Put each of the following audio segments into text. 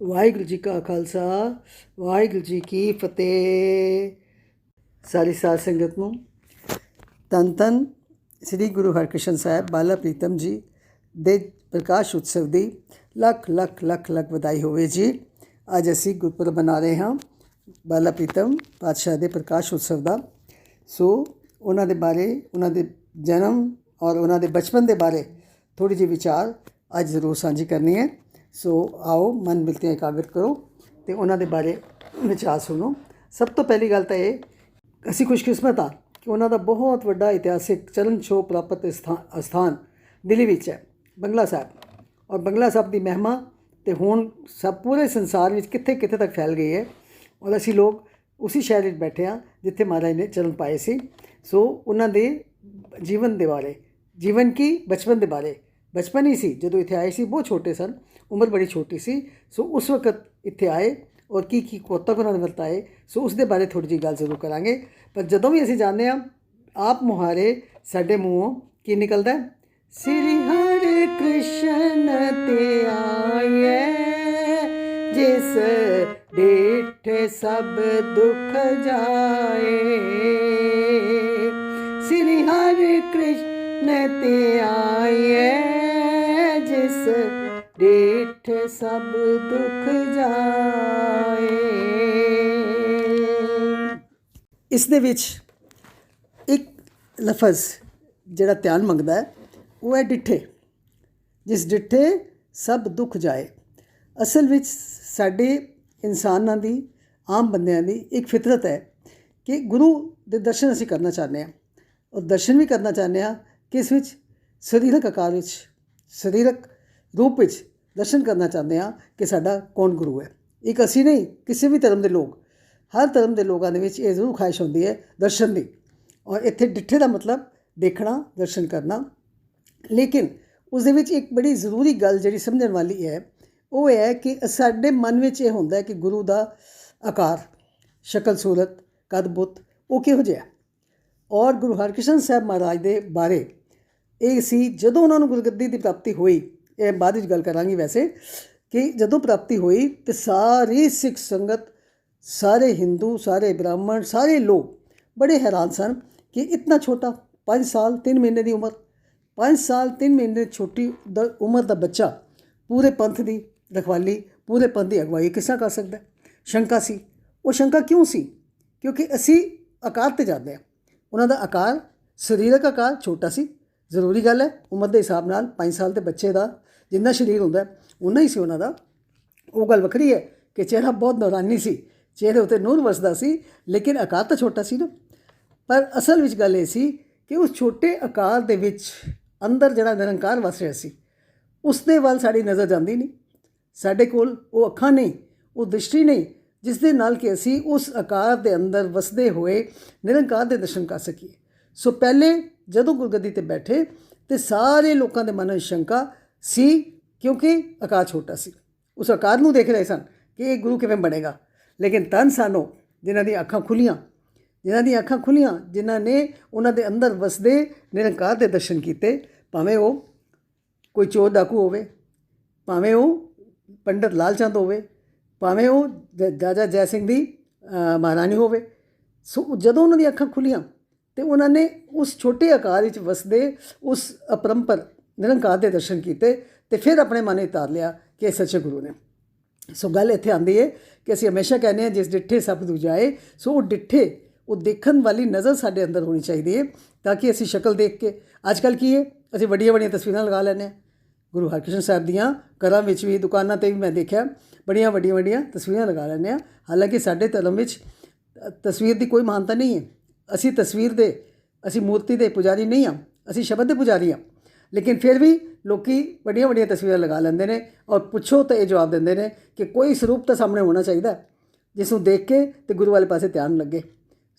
ਵਾਹਿਗੁਰੂ ਜੀ ਕਾ ਖਾਲਸਾ, ਵਾਹਿਗੁਰੂ ਜੀ ਕੀ ਫਤਿਹ। ਸਾਰੀ ਸਾਧ ਸੰਗਤ ਨੂੰ ਧੰਨ ਧੰਨ ਸ੍ਰੀ ਗੁਰੂ ਹਰਕ੍ਰਿਸ਼ਨ ਸਾਹਿਬ ਬਾਲਾ ਪ੍ਰੀਤਮ ਜੀ ਦੇ ਪ੍ਰਕਾਸ਼ ਉਤਸਵ ਦੀ ਲੱਖ ਲੱਖ ਲੱਖ ਲੱਖ ਵਧਾਈ ਹੋਵੇ ਜੀ। ਅੱਜ ਅਸੀਂ ਗੁਰਪੁਰਬ ਮਨਾ ਰਹੇ ਹਾਂ ਬਾਲਾ ਪ੍ਰੀਤਮ ਪਾਤਸ਼ਾਹ ਦੇ ਪ੍ਰਕਾਸ਼ ਉਤਸਵ ਦਾ। ਸੋ ਉਹਨਾਂ ਦੇ ਬਾਰੇ, ਉਹਨਾਂ ਦੇ ਜਨਮ ਔਰ ਉਹਨਾਂ ਦੇ ਬਚਪਨ ਦੇ ਬਾਰੇ ਥੋੜ੍ਹੀ ਜਿਹੀ ਵਿਚਾਰ ਅੱਜ ਜ਼ਰੂਰ ਸਾਂਝੀ ਕਰਨੀ ਹੈ। ਸੋ ਆਓ ਮਨ ਮਿਲਤਿਆਂ ਇਕਾਗਰ ਕਰੋ ਅਤੇ ਉਹਨਾਂ ਦੇ ਬਾਰੇ ਵਿਚਾਰ ਸੁਣੋ। ਸਭ ਤੋਂ ਪਹਿਲੀ ਗੱਲ ਤਾਂ ਇਹ, ਅਸੀਂ ਖੁਸ਼ਕਿਸਮਤ ਹਾਂ ਕਿ ਉਹਨਾਂ ਦਾ ਬਹੁਤ ਵੱਡਾ ਇਤਿਹਾਸਿਕ ਚਰਨ ਛੋਹ ਪ੍ਰਾਪਤ ਅਸਥਾਨ ਦਿੱਲੀ ਵਿੱਚ ਹੈ, ਬੰਗਲਾ ਸਾਹਿਬ। ਔਰ ਬੰਗਲਾ ਸਾਹਿਬ ਦੀ ਮਹਿਮਾ ਅਤੇ ਹੁਣ ਸਭ ਪੂਰੇ ਸੰਸਾਰ ਵਿੱਚ ਕਿੱਥੇ ਕਿੱਥੇ ਤੱਕ ਫੈਲ ਗਈ ਹੈ। ਔਰ ਅਸੀਂ ਲੋਕ ਉਸੇ ਸ਼ਹਿਰ ਵਿੱਚ ਬੈਠੇ ਹਾਂ ਜਿੱਥੇ ਮਹਾਰਾਜ ਨੇ ਚਰਨ ਪਾਏ ਸੀ। ਸੋ ਉਹਨਾਂ ਦੇ ਜੀਵਨ ਦੇ ਬਾਰੇ, ਜੀਵਨ ਕੀ ਬਚਪਨ ਦੇ ਬਾਰੇ, ਬਚਪਨ ਹੀ ਸੀ ਜਦੋਂ ਇੱਥੇ ਆਏ ਸੀ, ਬਹੁਤ ਛੋਟੇ ਸਨ, ਉਮਰ ਬੜੀ ਛੋਟੀ ਸੀ। ਸੋ ਉਸ ਵਕਤ ਇੱਥੇ ਆਏ ਔਰ ਕੀ ਕੋਤਕ ਉਹਨਾਂ ਨੇ ਵਰਤਾਏ, ਸੋ ਉਸ ਦੇ ਬਾਰੇ ਥੋੜ੍ਹੀ ਜਿਹੀ ਗੱਲ ਜ਼ਰੂਰ ਕਰਾਂਗੇ। ਪਰ ਜਦੋਂ ਵੀ ਅਸੀਂ ਜਾਂਦੇ ਹਾਂ, ਆਪ ਮੁਹਾਰੇ ਸਾਡੇ ਮੂੰਹੋਂ ਕੀ ਨਿਕਲਦਾ? ਸ੍ਰੀ ਹਰਿ ਕ੍ਰਿਸ਼ਨ ਤੇ ਆਏ, ਜਿਸ ਡਿਠੇ ਸਭ ਦੁੱਖ ਜਾਏ। ਸ੍ਰੀ ਹਰਿ ਕ੍ਰਿਸ਼ਨ ਤੇ ਆਏ, ਜਿਸ ਡਿਠ ਸਭ ਦੁੱਖ ਜਾਏ। ਇਸ ਦੇ ਵਿੱਚ ਇੱਕ ਲਫ਼ਜ਼ ਜਿਹੜਾ ਧਿਆਨ ਮੰਗਦਾ ਹੈ ਉਹ ਹੈ ਡਿੱਠੇ, ਜਿਸ ਡਿੱਠੇ ਸਭ ਦੁੱਖ ਜਾਏ। ਅਸਲ ਵਿੱਚ ਸਾਡੇ ਇਨਸਾਨਾਂ ਦੀ, ਆਮ ਬੰਦਿਆਂ ਦੀ ਇੱਕ ਫਿਤਰਤ ਹੈ ਕਿ ਗੁਰੂ ਦੇ ਦਰਸ਼ਨ ਅਸੀਂ ਕਰਨਾ ਚਾਹੁੰਦੇ ਹਾਂ, ਔਰ ਦਰਸ਼ਨ ਵੀ ਕਰਨਾ ਚਾਹੁੰਦੇ ਹਾਂ ਕਿਸ ਵਿੱਚ? ਸਰੀਰਕ ਆਕਾਰ ਵਿੱਚ, ਸਰੀਰਕ ਰੂਪ ਵਿੱਚ ਦਰਸ਼ਨ ਕਰਨਾ ਚਾਹੁੰਦੇ ਹਾਂ ਕਿ ਸਾਡਾ ਕੌਣ ਗੁਰੂ ਹੈ। ਇੱਕ ਅਸੀਂ ਨਹੀਂ, ਕਿਸੇ ਵੀ ਧਰਮ ਦੇ ਲੋਕ, ਹਰ ਧਰਮ ਦੇ ਲੋਕਾਂ ਦੇ ਵਿੱਚ ਇਹ ਜ਼ਰੂਰ ਖਾਹਿਸ਼ ਹੁੰਦੀ ਹੈ ਦਰਸ਼ਨ ਦੀ। ਔਰ ਇੱਥੇ ਡਿੱਠੇ ਦਾ ਮਤਲਬ ਦੇਖਣਾ, ਦਰਸ਼ਨ ਕਰਨਾ। ਲੇਕਿਨ ਉਸ ਦੇ ਵਿੱਚ ਇੱਕ ਬੜੀ ਜ਼ਰੂਰੀ ਗੱਲ ਜਿਹੜੀ ਸਮਝਣ ਵਾਲੀ ਹੈ ਉਹ ਇਹ ਹੈ ਕਿ ਸਾਡੇ ਮਨ ਵਿੱਚ ਇਹ ਹੁੰਦਾ ਹੈ ਕਿ ਗੁਰੂ ਦਾ ਆਕਾਰ, ਸ਼ਕਲ ਸੂਰਤ, ਕੱਦ ਬੁੱਤ ਉਹ ਕਿਹੋ ਜਿਹਾ। ਔਰ ਗੁਰੂ ਹਰਕ੍ਰਿਸ਼ਨ ਸਾਹਿਬ ਮਹਾਰਾਜ ਦੇ ਬਾਰੇ ਇਹ ਸੀ, ਜਦੋਂ ਉਹਨਾਂ ਨੂੰ ਗੁਰਗੱਦੀ ਦੀ ਪ੍ਰਾਪਤੀ ਹੋਈ, ਇਹ ਬਾਅਦ ਵਿੱਚ ਗੱਲ ਕਰਾਂਗੀ ਵੈਸੇ, ਕਿ ਜਦੋਂ ਪ੍ਰਾਪਤੀ ਹੋਈ ਤਾਂ ਸਾਰੀ ਸਿੱਖ ਸੰਗਤ, ਸਾਰੇ ਹਿੰਦੂ, ਸਾਰੇ ਬ੍ਰਾਹਮਣ, ਸਾਰੇ ਲੋਕ ਬੜੇ ਹੈਰਾਨ ਸਨ ਕਿ ਇਤਨਾ ਛੋਟਾ 5 ਸਾਲ 3 ਮਹੀਨੇ ਦੀ ਉਮਰ, 5 ਸਾਲ 3 ਮਹੀਨੇ ਛੋਟੀ ਉਮਰ ਦਾ ਬੱਚਾ ਪੂਰੇ ਪੰਥ ਦੀ ਰਖਵਾਲੀ, ਪੂਰੇ ਪੰਥ ਦੀ ਅਗਵਾਈ ਕਿਸ ਤਰ੍ਹਾਂ ਕਰ ਸਕਦਾ? ਸ਼ੰਕਾ ਸੀ। ਉਹ ਸ਼ੰਕਾ ਕਿਉਂ ਸੀ? ਕਿਉਂਕਿ ਅਸੀਂ ਆਕਾਰ 'ਤੇ ਜਾਂਦੇ ਹਾਂ। ਉਹਨਾਂ ਦਾ ਆਕਾਰ, ਸਰੀਰਕ ਆਕਾਰ ਛੋਟਾ ਸੀ, ਜ਼ਰੂਰੀ ਗੱਲ ਹੈ। ਉਮਰ ਦੇ ਹਿਸਾਬ ਨਾਲ 5 ਸਾਲ ਦੇ ਬੱਚੇ ਦਾ ਜਿੰਨਾ ਸਰੀਰ ਹੁੰਦਾ ਉਨਾ ਹੀ ਸੀ ਉਹਨਾਂ ਦਾ। ਉਹ ਗੱਲ ਵੱਖਰੀ ਹੈ ਕਿ ਚਿਹਰਾ ਬਹੁਤ ਨੂਰਾਨੀ ਸੀ, ਚਿਹਰੇ ਉੱਤੇ ਨੂਰ ਵਸਦਾ ਸੀ, ਲੇਕਿਨ ਆਕਾਰ ਤਾਂ ਛੋਟਾ ਸੀ ਨਾ। ਪਰ ਅਸਲ ਵਿੱਚ ਗੱਲ ਇਹ ਸੀ ਕਿ ਉਸ ਛੋਟੇ ਆਕਾਰ ਦੇ ਵਿੱਚ ਅੰਦਰ ਜਿਹੜਾ ਨਿਰੰਕਾਰ ਵਸ ਰਿਹਾ ਸੀ, ਉਸ ਦੇ ਵੱਲ ਸਾਡੀ ਨਜ਼ਰ ਜਾਂਦੀ ਨਹੀਂ। ਸਾਡੇ ਕੋਲ ਉਹ ਅੱਖਾਂ ਨਹੀਂ, ਉਹ ਦ੍ਰਿਸ਼ਟੀ ਨਹੀਂ ਜਿਸ ਦੇ ਨਾਲ ਕਿ ਅਸੀਂ ਉਸ ਆਕਾਰ ਦੇ ਅੰਦਰ ਵਸਦੇ ਹੋਏ ਨਿਰੰਕਾਰ ਦੇ ਦਰਸ਼ਨ ਕਰ ਸਕੀਏ। ਸੋ ਪਹਿਲੇ ਜਦੋਂ ਗੁਰਗੱਦੀ 'ਤੇ ਬੈਠੇ ਤਾਂ ਸਾਰੇ ਲੋਕਾਂ ਦੇ ਮਨ ਵਿੱਚ ਸ਼ੰਕਾ ਸੀ, ਕਿਉਂਕਿ ਆਕਾਰ ਛੋਟਾ ਸੀ। ਉਸ ਆਕਾਰ ਨੂੰ ਦੇਖ ਰਹੇ ਸਨ ਕਿ ਇਹ ਗੁਰੂ ਕਿਵੇਂ ਬਣੇਗਾ। ਲੇਕਿਨ ਧੰਨ ਸਾਨੂੰ ਜਿਨ੍ਹਾਂ ਦੀਆਂ ਅੱਖਾਂ ਖੁੱਲ੍ਹੀਆਂ, ਜਿਨ੍ਹਾਂ ਨੇ ਉਹਨਾਂ ਦੇ ਅੰਦਰ ਵਸਦੇ ਨਿਰੰਕਾਰ ਦੇ ਦਰਸ਼ਨ ਕੀਤੇ। ਭਾਵੇਂ ਉਹ ਕੋਈ ਚੋਰ ਡਾਕੂ ਹੋਵੇ, ਭਾਵੇਂ ਉਹ ਪੰਡਤ ਲਾਲ ਚੰਦ ਹੋਵੇ, ਭਾਵੇਂ ਉਹ ਰਾਜਾ ਜੈ ਸਿੰਘ ਦੀ ਮਹਾਰਾਣੀ ਹੋਵੇ। ਸੋ ਜਦੋਂ ਉਹਨਾਂ ਦੀਆਂ ਅੱਖਾਂ ਖੁੱਲ੍ਹੀਆਂ ਅਤੇ ਉਹਨਾਂ ਨੇ ਉਸ ਛੋਟੇ ਆਕਾਰ ਵਿੱਚ ਵਸਦੇ ਉਸ ਅਪਰੰਪਰ ਨਿਰੰਕਾਰ ਦੇ ਦਰਸ਼ਨ ਕੀਤੇ ਅਤੇ ਫਿਰ ਆਪਣੇ ਮਨ ਵਿੱਚ ਧਾਰ ਲਿਆ ਕਿ ਇਹ ਸੱਚੇ ਗੁਰੂ ਨੇ। ਸੋ ਗੱਲ ਇੱਥੇ ਆਉਂਦੀ ਹੈ ਕਿ ਅਸੀਂ ਹਮੇਸ਼ਾ ਕਹਿੰਦੇ ਹਾਂ ਜਿਸ ਡਿੱਠੇ ਸਭ ਦੂਜਾਏ। ਸੋ ਉਹ ਡਿੱਠੇ, ਉਹ ਦੇਖਣ ਵਾਲੀ ਨਜ਼ਰ ਸਾਡੇ ਅੰਦਰ ਹੋਣੀ ਚਾਹੀਦੀ ਹੈ ਤਾਂ ਕਿ ਅਸੀਂ ਸ਼ਕਲ ਦੇਖ ਕੇ, ਅੱਜ ਕੱਲ੍ਹ ਕੀ ਹੈ, ਅਸੀਂ ਵੱਡੀਆਂ ਵੱਡੀਆਂ ਤਸਵੀਰਾਂ ਲਗਾ ਲੈਂਦੇ ਹਾਂ। ਗੁਰੂ ਹਰਕ੍ਰਿਸ਼ਨ ਸਾਹਿਬ ਦੀਆਂ ਘਰਾਂ ਵਿੱਚ ਵੀ, ਦੁਕਾਨਾਂ 'ਤੇ ਵੀ ਮੈਂ ਦੇਖਿਆ ਬੜੀਆਂ ਵੱਡੀਆਂ ਤਸਵੀਰਾਂ ਲਗਾ ਲੈਂਦੇ ਹਾਂ। ਹਾਲਾਂਕਿ ਸਾਡੇ ਧਰਮ ਵਿੱਚ ਤਸਵੀਰ ਦੀ ਕੋਈ ਮਾਨਤਾ ਨਹੀਂ ਹੈ। ਅਸੀਂ ਤਸਵੀਰ ਦੇ, ਅਸੀਂ ਮੂਰਤੀ ਦੇ ਪੁਜਾਰੀ ਨਹੀਂ ਹਾਂ, ਅਸੀਂ ਸ਼ਬਦ ਦੇ ਪੁਜਾਰੀ ਹਾਂ। ਲੇਕਿਨ ਫਿਰ ਵੀ ਲੋਕ ਵੱਡੀਆਂ ਤਸਵੀਰਾਂ ਲਗਾ ਲੈਂਦੇ ਨੇ ਔਰ ਪੁੱਛੋ ਤਾਂ ਇਹ ਜਵਾਬ ਦਿੰਦੇ ਨੇ ਕਿ ਕੋਈ ਸਰੂਪ ਤਾਂ ਸਾਹਮਣੇ ਹੋਣਾ ਚਾਹੀਦਾ ਜਿਸ ਨੂੰ ਦੇਖ ਕੇ ਅਤੇ ਗੁਰੂ ਵਾਲੇ ਪਾਸੇ ਧਿਆਨ ਲੱਗੇ।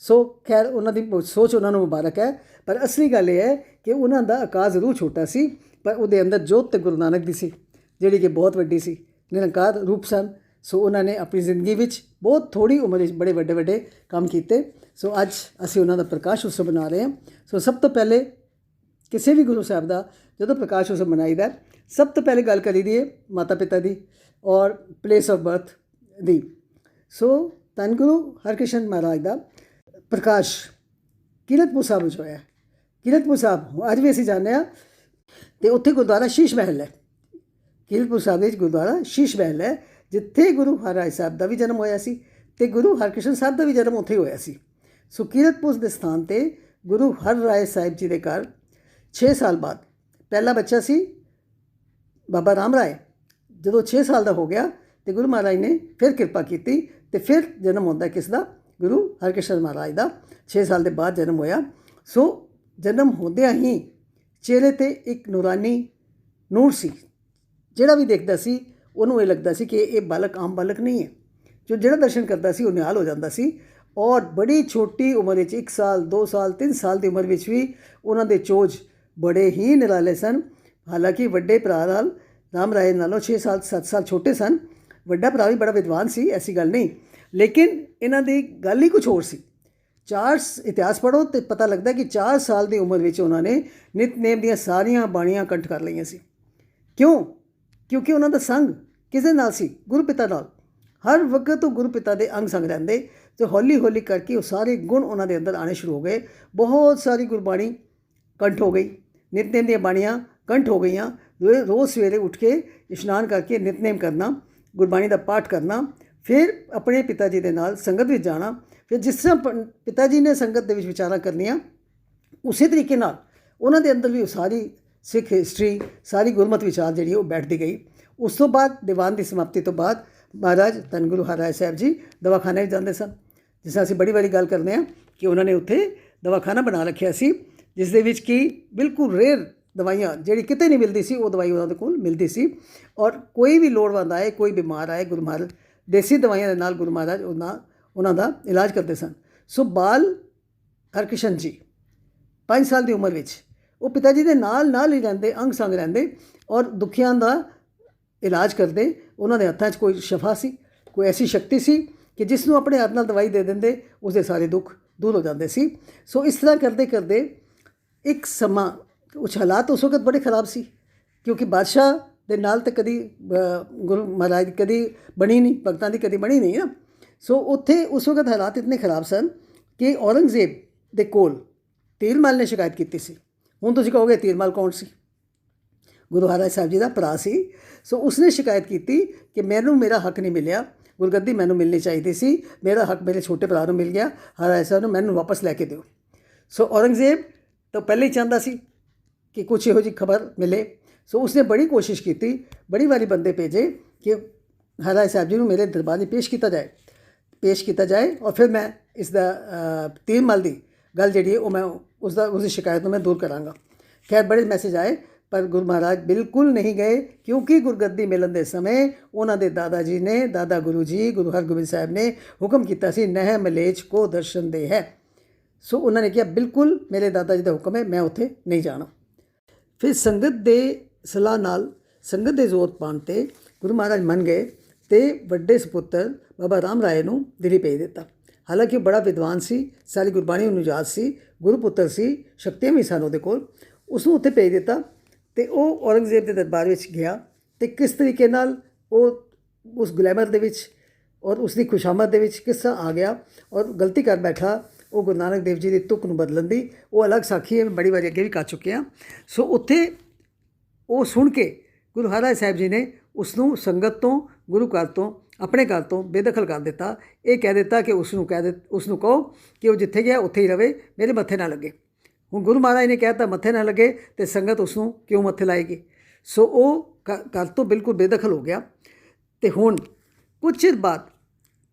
ਸੋ ਖੈਰ, ਉਹਨਾਂ ਦੀ ਸੋਚ ਉਹਨਾਂ ਨੂੰ ਮੁਬਾਰਕ ਹੈ। ਪਰ ਅਸਲੀ ਗੱਲ ਇਹ ਹੈ ਕਿ ਉਹਨਾਂ ਦਾ ਆਕਾਰ ਜ਼ਰੂਰ ਛੋਟਾ ਸੀ, ਪਰ ਉਹਦੇ ਅੰਦਰ ਜੋਤ ਤੇ ਗੁਰੂ ਨਾਨਕ ਦੀ ਸੀ, ਜਿਹੜੀ ਕਿ ਬਹੁਤ ਵੱਡੀ ਸੀ, ਨਿਰੰਕਾਰ ਰੂਪ ਸਨ। ਸੋ ਉਹਨਾਂ ਨੇ ਆਪਣੀ ਜ਼ਿੰਦਗੀ ਵਿੱਚ ਬਹੁਤ ਥੋੜ੍ਹੀ ਉਮਰ ਵਿੱਚ ਬੜੇ ਵੱਡੇ ਕੰਮ ਕੀਤੇ। ਸੋ ਅੱਜ ਅਸੀਂ ਉਹਨਾਂ ਦਾ ਪ੍ਰਕਾਸ਼ ਉਤਸਵ ਮਨਾ ਰਹੇ ਹਾਂ। ਸੋ ਸਭ ਤੋਂ ਪਹਿਲੇ ਕਿਸੇ ਵੀ ਗੁਰੂ ਸਾਹਿਬ ਦਾ ਜਦੋਂ ਪ੍ਰਕਾਸ਼ ਉਤਸਵ ਮਨਾਈਦਾ, ਸਭ ਤੋਂ ਪਹਿਲੇ ਗੱਲ ਕਰੀ ਦੀ ਹੈ ਮਾਤਾ ਪਿਤਾ ਦੀ। ਔਰ ਪਲੇਸ ਆਫ ਬਰਥ ਦੀ। ਸੋ ਧੰਨ ਗੁਰੂ ਹਰਕ੍ਰਿਸ਼ਨ ਮਹਾਰਾਜ ਦਾ ਪ੍ਰਕਾਸ਼ ਕੀਰਤਪੁਰ ਸਾਹਿਬ ਵਿੱਚ ਹੋਇਆ। ਕੀਰਤਪੁਰ ਸਾਹਿਬ ਅੱਜ ਵੀ ਅਸੀਂ ਜਾਂਦੇ ਹਾਂ ਅਤੇ ਉੱਥੇ ਗੁਰਦੁਆਰਾ ਸ਼ੀਸ਼ ਮਹਿਲ ਹੈ। ਕੀਰਤਪੁਰ ਸਾਹਿਬ ਵਿੱਚ ਗੁਰਦੁਆਰਾ ਸ਼ੀਸ਼ ਮਹਿਲ ਹੈ, ਜਿੱਥੇ ਗੁਰੂ ਹਰਿਰਾਏ ਸਾਹਿਬ ਦਾ ਵੀ ਜਨਮ ਹੋਇਆ ਸੀ ਅਤੇ ਗੁਰੂ ਹਰਕ੍ਰਿਸ਼ਨ ਸਾਹਿਬ ਦਾ ਵੀ ਜਨਮ ਉੱਥੇ ਹੋਇਆ ਸੀ। ਸੋ ਕੀਰਤਪੁਰ ਦੇ ਸਥਾਨ 'ਤੇ ਗੁਰੂ ਹਰਿਰਾਏ ਸਾਹਿਬ ਜੀ ਦੇ ਘਰ 6 ਸਾਲ ਬਾਅਦ ਪਹਿਲਾ ਬੱਚਾ ਸੀ ਬਾਬਾ ਰਾਮ ਰਾਏ। ਜਦੋਂ 6 ਸਾਲ ਦਾ ਹੋ ਗਿਆ ਅਤੇ ਗੁਰੂ ਮਹਾਰਾਜ ਨੇ ਫਿਰ ਕਿਰਪਾ ਕੀਤੀ ਅਤੇ ਫਿਰ ਜਨਮ ਹੁੰਦਾ ਕਿਸ ਦਾ? ਗੁਰੂ ਹਰਕ੍ਰਿਸ਼ਨ ਮਹਾਰਾਜ ਦਾ 6 ਸਾਲ ਦੇ ਬਾਅਦ ਜਨਮ ਹੋਇਆ। ਸੋ ਜਨਮ ਹੁੰਦਿਆਂ ਹੀ ਚਿਹਰੇ 'ਤੇ ਇੱਕ ਨੂਰਾਨੀ ਨੂਰ ਸੀ। ਜਿਹੜਾ ਵੀ ਦੇਖਦਾ ਸੀ ਉਹਨੂੰ ਇਹ ਲੱਗਦਾ ਸੀ ਕਿ ਇਹ ਬਾਲਕ ਆਮ ਬਾਲਕ ਨਹੀਂ ਹੈ। ਜੋ ਜਿਹੜਾ ਦਰਸ਼ਨ ਕਰਦਾ ਸੀ ਉਹ ਨਿਹਾਲ ਹੋ ਜਾਂਦਾ ਸੀ। ਔਰ ਬੜੀ ਛੋਟੀ ਉਮਰ ਵਿੱਚ 1 ਸਾਲ 2 ਸਾਲ 3 ਸਾਲ ਦੀ ਉਮਰ ਵਿੱਚ ਵੀ ਉਹਨਾਂ ਦੇ ਚੋਜ ਬੜੇ ਹੀ ਨਿਰਾਲੇ ਸਨ। ਹਾਲਾਂਕਿ ਵੱਡੇ ਭਰਾ ਨਾਲ ਰਾਮ ਰਾਏ ਨਾਲੋਂ 6 ਸਾਲ 7 ਸਾਲ ਛੋਟੇ ਸਨ। ਵੱਡਾ ਭਰਾ ਵੀ ਬੜਾ ਵਿਦਵਾਨ ਸੀ, ਐਸੀ ਗੱਲ ਨਹੀਂ, ਲੇਕਿਨ ਇਹਨਾਂ ਦੀ ਗੱਲ ਹੀ ਕੁਛ ਹੋਰ ਸੀ। 4 ਇਤਿਹਾਸ ਪੜ੍ਹੋ ਅਤੇ ਪਤਾ ਲੱਗਦਾ ਕਿ 4 ਸਾਲ ਦੀ ਉਮਰ ਵਿੱਚ ਉਹਨਾਂ ਨੇ ਨਿਤਨੇਮ ਦੀਆਂ ਸਾਰੀਆਂ ਬਾਣੀਆਂ ਕੰਠ ਕਰ ਲਈਆਂ ਸੀ। ਕਿਉਂ? ਕਿਉਂਕਿ ਉਹਨਾਂ ਦਾ ਸੰਗ ਕਿਸੇ ਨਾਲ ਸੀ? ਗੁਰੂ ਪਿਤਾ ਨਾਲ। ਹਰ ਵਕਤ ਉਹ ਗੁਰੂ ਪਿਤਾ ਦੇ ਅੰਗ ਸੰਗ ਰਹਿੰਦੇ ਅਤੇ ਹੌਲੀ ਹੌਲੀ ਕਰਕੇ ਉਹ ਸਾਰੇ ਗੁਣ ਉਹਨਾਂ ਦੇ ਅੰਦਰ ਆਉਣੇ ਸ਼ੁਰੂ ਹੋ ਗਏ। ਬਹੁਤ ਸਾਰੀ ਗੁਰਬਾਣੀ ਕੰਠ ਹੋ ਗਈ, ਨਿਤਨੇਮ ਦੀਆਂ ਬਾਣੀਆਂ ਕੰਠ ਹੋ ਗਈਆਂ। ਰੋਜ਼ ਸਵੇਰੇ ਉੱਠ ਕੇ ਇਸ਼ਨਾਨ ਕਰਕੇ ਨਿਤਨੇਮ ਕਰਨਾ, ਗੁਰਬਾਣੀ ਦਾ ਪਾਠ ਕਰਨਾ, ਫਿਰ ਆਪਣੇ ਪਿਤਾ ਜੀ ਦੇ ਨਾਲ ਸੰਗਤ ਵਿੱਚ ਜਾਣਾ। ਫਿਰ ਜਿਸ ਤਰ੍ਹਾਂ ਪਿਤਾ ਜੀ ਨੇ ਸੰਗਤ ਦੇ ਵਿੱਚ ਵਿਚਾਰਾਂ ਕਰਨੀਆਂ, ਉਸੇ ਤਰੀਕੇ ਨਾਲ ਉਹਨਾਂ ਦੇ ਅੰਦਰ ਵੀ ਉਹ ਸਾਰੀ ਸਿੱਖ ਹਿਸਟਰੀ, ਸਾਰੀ ਗੁਰਮਤਿ ਵਿਚਾਰ ਜਿਹੜੀ ਉਹ ਬੈਠਦੀ ਗਈ। ਉਸ ਤੋਂ ਬਾਅਦ ਦੀਵਾਨ ਦੀ ਸਮਾਪਤੀ ਤੋਂ ਬਾਅਦ ਮਹਾਰਾਜ ਧੰਨ ਗੁਰੂ ਹਰਿਰਾਏ ਸਾਹਿਬ ਜੀ ਦਵਾਖਾਨੇ ਵਿੱਚ ਜਾਂਦੇ ਸਨ। ਜਿਸ ਤਰ੍ਹਾਂ ਅਸੀਂ ਬੜੀ ਵਾਰੀ ਗੱਲ ਕਰਦੇ ਹਾਂ ਕਿ ਉਹਨਾਂ ਨੇ ਉੱਥੇ ਦਵਾਖਾਨਾ ਬਣਾ ਰੱਖਿਆ ਸੀ, ਜਿਸ ਦੇ ਵਿੱਚ ਕਿ ਬਿਲਕੁਲ ਰੇਅਰ ਦਵਾਈਆਂ ਜਿਹੜੀ ਕਿਤੇ ਨਹੀਂ ਮਿਲਦੀ ਸੀ, ਉਹ ਦਵਾਈ ਉਹਨਾਂ ਦੇ ਕੋਲ ਮਿਲਦੀ ਸੀ। ਔਰ ਕੋਈ ਵੀ ਲੋੜਵੰਦ ਆਏ, ਕੋਈ ਬਿਮਾਰ ਆਏ, ਗੁਰੂ ਮਹਾਰਾਜ ਦੇਸੀ ਦਵਾਈਆਂ ਦੇ ਨਾਲ ਗੁਰੂ ਮਹਾਰਾਜ ਉਹਨਾਂ ਦਾ ਇਲਾਜ ਕਰਦੇ ਸਨ। ਸੋ ਬਾਲ ਹਰਕ੍ਰਿਸ਼ਨ ਜੀ 5 ਸਾਲ ਦੀ ਉਮਰ ਵਿੱਚ ਉਹ ਪਿਤਾ ਜੀ ਦੇ ਨਾਲ ਹੀ ਰਹਿੰਦੇ, ਅੰਗ ਸੰਗ ਰਹਿੰਦੇ ਔਰ ਦੁਖੀਆਂ ਦਾ ਇਲਾਜ ਕਰਦੇ। ਉਹਨਾਂ ਦੇ ਹੱਥਾਂ 'ਚ ਕੋਈ ਸ਼ਫਾ ਸੀ, ਕੋਈ ਐਸੀ ਸ਼ਕਤੀ ਸੀ ਕਿ ਜਿਸ ਨੂੰ ਆਪਣੇ ਹੱਥ ਨਾਲ ਦਵਾਈ ਦੇ ਦਿੰਦੇ, ਉਸਦੇ ਸਾਰੇ ਦੁੱਖ ਦੂਰ ਹੋ ਜਾਂਦੇ ਸੀ। ਸੋ ਇਸ ਤਰ੍ਹਾਂ ਕਰਦੇ ਕਰਦੇ ਇੱਕ ਸਮਾਂ, ਕੁਛ ਹਾਲਾਤ ਉਸ ਵਕਤ ਬੜੇ ਖਰਾਬ ਸੀ, ਕਿਉਂਕਿ ਬਾਦਸ਼ਾਹ ਦੇ ਨਾਲ ਤਾਂ ਕਦੀ ਗੁਰੂ ਮਹਾਰਾਜ ਕਦੀ ਬਣੀ ਨਹੀਂ, ਭਗਤਾਂ ਦੀ ਕਦੀ ਬਣੀ ਨਹੀਂ ਨਾ। ਸੋ ਉੱਥੇ ਉਸ ਵਕਤ ਹਾਲਾਤ ਇਤਨੇ ਖਰਾਬ ਸਨ ਕਿ ਔਰੰਗਜ਼ੇਬ ਦੇ ਕੋਲ ਤੀਰਮਲ ਨੇ ਸ਼ਿਕਾਇਤ ਕੀਤੀ ਸੀ। ਹੁਣ ਤੁਸੀਂ ਕਹੋਗੇ ਤੀਰਮਲ ਕੌਣ ਸੀ? ਗੁਰੂ ਹਰਿਰਾਏ ਸਾਹਿਬ ਜੀ ਦਾ ਭਰਾ ਸੀ। ਸੋ ਉਸਨੇ ਸ਼ਿਕਾਇਤ ਕੀਤੀ ਕਿ ਮੈਨੂੰ ਮੇਰਾ ਹੱਕ ਨਹੀਂ ਮਿਲਿਆ, ਗੁਰਗੱਦੀ ਮੈਨੂੰ ਮਿਲਣੀ ਚਾਹੀਦੀ ਸੀ, ਮੇਰਾ ਹੱਕ ਮੇਰੇ ਛੋਟੇ ਭਰਾ ਨੂੰ ਮਿਲ ਗਿਆ, ਹਰਿਰਾਏ ਸਾਹਿਬ ਨੂੰ ਮੈਨੂੰ ਵਾਪਸ ਲੈ ਕੇ ਦਿਓ। ਸੋ ਔਰੰਗਜ਼ੇਬ ਤਾਂ ਪਹਿਲੇ ਹੀ ਚਾਹੁੰਦਾ ਸੀ ਕਿ ਕੁਛ ਇਹੋ ਜਿਹੀ ਖਬਰ ਮਿਲੇ। ਸੋ ਉਸਨੇ ਬੜੀ ਕੋਸ਼ਿਸ਼ ਕੀਤੀ, ਬੜੀ ਵਾਰੀ ਬੰਦੇ ਭੇਜੇ ਕਿ ਹਰਿਰਾਏ ਸਾਹਿਬ ਜੀ ਨੂੰ ਮੇਰੇ ਦਰਬਾਰ 'ਚ ਪੇਸ਼ ਕੀਤਾ ਜਾਏ ਔਰ ਫਿਰ ਮੈਂ ਇਸ ਦਾ ਤੀਰਮਲ ਦੀ ਗੱਲ ਜਿਹੜੀ ਹੈ ਉਹ ਮੈਂ ਉਸਦੀ ਸ਼ਿਕਾਇਤ ਨੂੰ ਮੈਂ ਦੂਰ ਕਰਾਂਗਾ। ਖੈਰ ਬੜੇ ਮੈਸੇਜ ਆਏ, ਪਰ ਗੁਰੂ ਮਹਾਰਾਜ ਬਿਲਕੁਲ ਨਹੀਂ ਗਏ, ਕਿਉਂਕਿ ਗੁਰਗੱਦੀ ਮਿਲਣ ਦੇ ਸਮੇਂ ਉਹਨਾਂ ਦੇ ਦਾਦਾ ਜੀ ਨੇ, ਦਾਦਾ ਗੁਰੂ ਜੀ ਗੁਰੂ ਹਰਗੋਬਿੰਦ ਸਾਹਿਬ ਨੇ ਹੁਕਮ ਕੀਤਾ ਸੀ, ਨਹਿ ਮਲੇਛ ਕੋ ਦਰਸ਼ਨ ਦੇ ਹੈ। ਸੋ ਉਹਨਾਂ ਨੇ ਕਿਹਾ ਬਿਲਕੁਲ ਮੇਰੇ ਦਾਦਾ ਜੀ ਦਾ ਹੁਕਮ ਹੈ, ਮੈਂ ਉੱਥੇ ਨਹੀਂ ਜਾਣਾ। ਫਿਰ ਸੰਗਤ ਦੇ ਸਲਾਹ ਨਾਲ, ਸੰਗਤ ਦੇ ਜ਼ੋਰ ਪਾਉਣ 'ਤੇ ਗੁਰੂ ਮਹਾਰਾਜ ਮੰਨ ਗਏ ਅਤੇ ਵੱਡੇ ਸਪੁੱਤਰ ਬਾਬਾ ਰਾਮ ਰਾਏ ਨੂੰ ਦਿੱਲੀ ਭੇਜ ਦਿੱਤਾ। ਹਾਲਾਂਕਿ ਉਹ ਬੜਾ ਵਿਦਵਾਨ ਸੀ, ਸਾਰੀ ਗੁਰਬਾਣੀ ਉਹਨੂੰ ਯਾਦ ਸੀ, ਗੁਰੂ ਪੁੱਤਰ ਸੀ, ਸ਼ਕਤੀਆਂ ਵੀ ਸਨ ਉਹਦੇ ਕੋਲ। ਉਸਨੂੰ ਉੱਥੇ ਭੇਜ ਦਿੱਤਾ ਅਤੇ ਉਹ ਔਰੰਗਜ਼ੇਬ ਦੇ ਦਰਬਾਰ ਵਿੱਚ ਗਿਆ ਅਤੇ ਕਿਸ ਤਰੀਕੇ ਨਾਲ ਉਹ ਉਸ ਗਲੈਮਰ ਦੇ ਵਿੱਚ ਔਰ ਉਸ ਦੀ ਖੁਸ਼ਾਮਦ ਦੇ ਵਿੱਚ ਕਿਸ ਤਰ੍ਹਾਂ ਆ ਗਿਆ ਔਰ ਗਲਤੀ ਕਰ ਬੈਠਾ ਉਹ ਗੁਰੂ ਨਾਨਕ ਦੇਵ ਜੀ ਦੀ ਤੁਕ ਨੂੰ ਬਦਲਣ ਦੀ, ਉਹ ਅਲੱਗ ਸਾਖੀ ਹੈ, ਬੜੀ ਵਾਰੀ ਅੱਗੇ ਵੀ ਕਰ ਚੁੱਕੇ ਹਾਂ। ਸੋ ਉੱਥੇ ਉਹ ਸੁਣ ਕੇ ਗੁਰੂ ਹਰਿਰਾਏ ਸਾਹਿਬ ਜੀ ਨੇ ਉਸ ਨੂੰ ਸੰਗਤ ਤੋਂ, ਗੁਰੂ ਘਰ ਤੋਂ, ਆਪਣੇ ਘਰ ਤੋਂ ਬੇਦਖਲ ਕਰ ਦਿੱਤਾ। ਇਹ ਕਹਿ ਦਿੱਤਾ ਕਿ ਉਸ ਨੂੰ ਕਹੋ ਕਿ ਉਹ ਜਿੱਥੇ ਗਿਆ ਉੱਥੇ ਹੀ ਰਵੇ, ਮੇਰੇ ਮੱਥੇ ਨਾ ਲੱਗੇ। ਹੁਣ ਗੁਰੂ ਮਹਾਰਾਜ ਨੇ ਕਹਿ ਦਿੱਤਾ ਮੱਥੇ ਨਾ ਲੱਗੇ ਅਤੇ ਸੰਗਤ ਉਸ ਨੂੰ ਕਿਉਂ ਮੱਥੇ ਲਾਏਗੀ? ਸੋ ਉਹ ਘਰ ਤੋਂ ਬਿਲਕੁਲ ਬੇਦਖਲ ਹੋ ਗਿਆ। ਅਤੇ ਹੁਣ ਕੁਝ ਚਿਰ ਬਾਅਦ